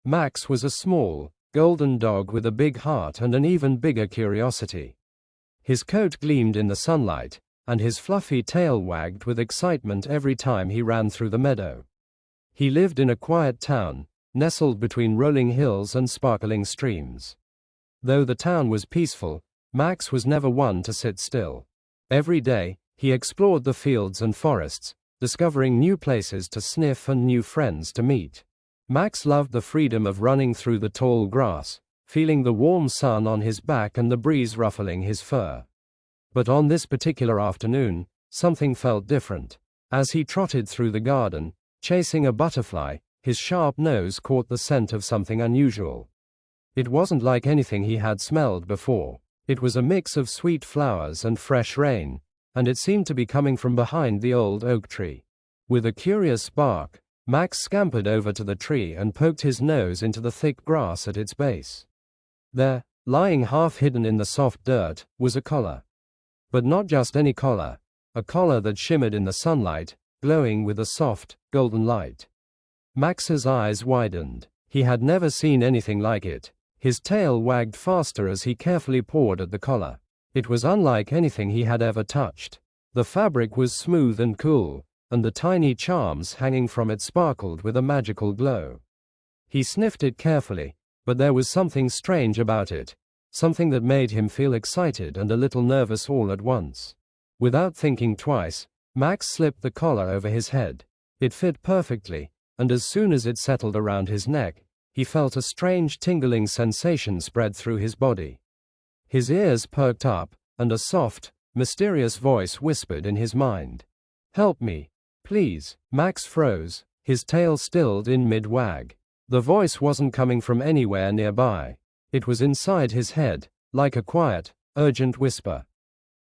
Max was a small, golden dog with a big heart and an even bigger curiosity. His coat gleamed in the sunlight, and his fluffy tail wagged with excitement every time he ran through the meadow. He lived in a quiet town, nestled between rolling hills and sparkling streams. Though the town was peaceful, Max was never one to sit still. Every day, he explored the fields and forests, discovering new places to sniff and new friends to meet. Max loved the freedom of running through the tall grass, feeling the warm sun on his back and the breeze ruffling his fur. But on this particular afternoon, something felt different. As he trotted through the garden, chasing a butterfly, his sharp nose caught the scent of something unusual. It wasn't like anything he had smelled before. It was a mix of sweet flowers and fresh rain, and it seemed to be coming from behind the old oak tree. With a curious bark, Max scampered over to the tree and poked his nose into the thick grass at its base. There, lying half hidden in the soft dirt, was a collar. But not just any collar, a collar that shimmered in the sunlight, glowing with a soft, golden light. Max's eyes widened. He had never seen anything like it. His tail wagged faster as he carefully pawed at the collar. It was unlike anything he had ever touched. The fabric was smooth and cool, and the tiny charms hanging from it sparkled with a magical glow. He sniffed it carefully, but there was something strange about it, something that made him feel excited and a little nervous all at once. Without thinking twice, Max slipped the collar over his head. It fit perfectly, and as soon as it settled around his neck, he felt a strange tingling sensation spread through his body. His ears perked up, and a soft, mysterious voice whispered in his mind. "Help me, please." Max froze, his tail stilled in mid-wag. The voice wasn't coming from anywhere nearby. It was inside his head, like a quiet, urgent whisper.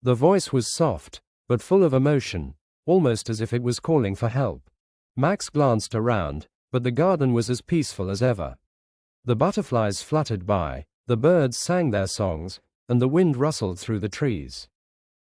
The voice was soft, but full of emotion, almost as if it was calling for help. Max glanced around, but the garden was as peaceful as ever. The butterflies fluttered by, the birds sang their songs, and the wind rustled through the trees.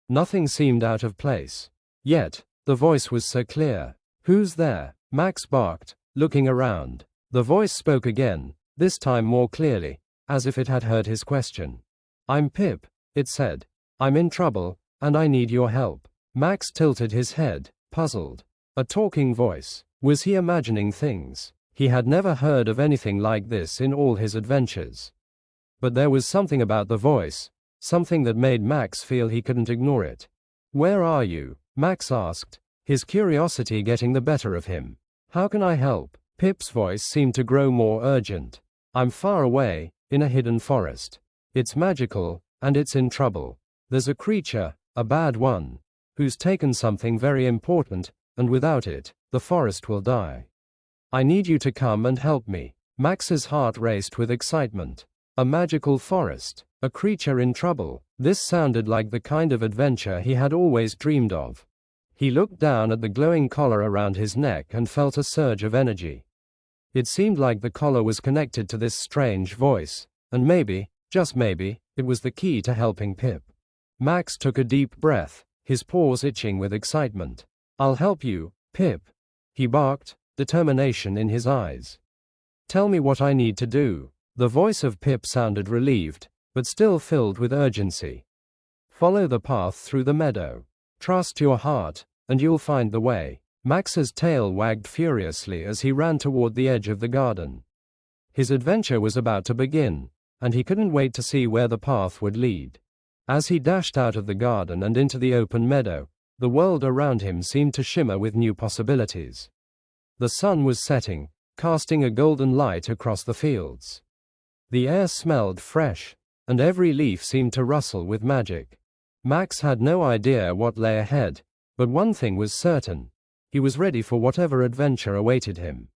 Nothing seemed out of place. Yet, the voice was so clear. "Who's there?" Max barked, looking around. The voice spoke again, this time more clearly, as if it had heard his question. "I'm Pip," it said. "I'm in trouble, and I need your help." Max tilted his head, puzzled. A talking voice. Was he imagining things? He had never heard of anything like this in all his adventures. But there was something about the voice, something that made Max feel he couldn't ignore it. "Where are you?" Max asked, his curiosity getting the better of him. "How can I help?" Pip's voice seemed to grow more urgent. "I'm far away, in a hidden forest. It's magical, and it's in trouble. There's a creature, a bad one, who's taken something very important, and without it, the forest will die. I need you to come and help me." Max's heart raced with excitement. A magical forest, a creature in trouble. This sounded like the kind of adventure he had always dreamed of. He looked down at the glowing collar around his neck and felt a surge of energy. It seemed like the collar was connected to this strange voice, and maybe, just maybe, it was the key to helping Pip. Max took a deep breath, his paws itching with excitement. "I'll help you, Pip," he barked, determination in his eyes. "Tell me what I need to do." The voice of Pip sounded relieved, but still filled with urgency. "Follow the path through the meadow. Trust your heart, and you'll find the way." Max's tail wagged furiously as he ran toward the edge of the garden. His adventure was about to begin, and he couldn't wait to see where the path would lead. As he dashed out of the garden and into the open meadow, the world around him seemed to shimmer with new possibilities. The sun was setting, casting a golden light across the fields. The air smelled fresh, and every leaf seemed to rustle with magic. Max had no idea what lay ahead, but one thing was certain. He was ready for whatever adventure awaited him.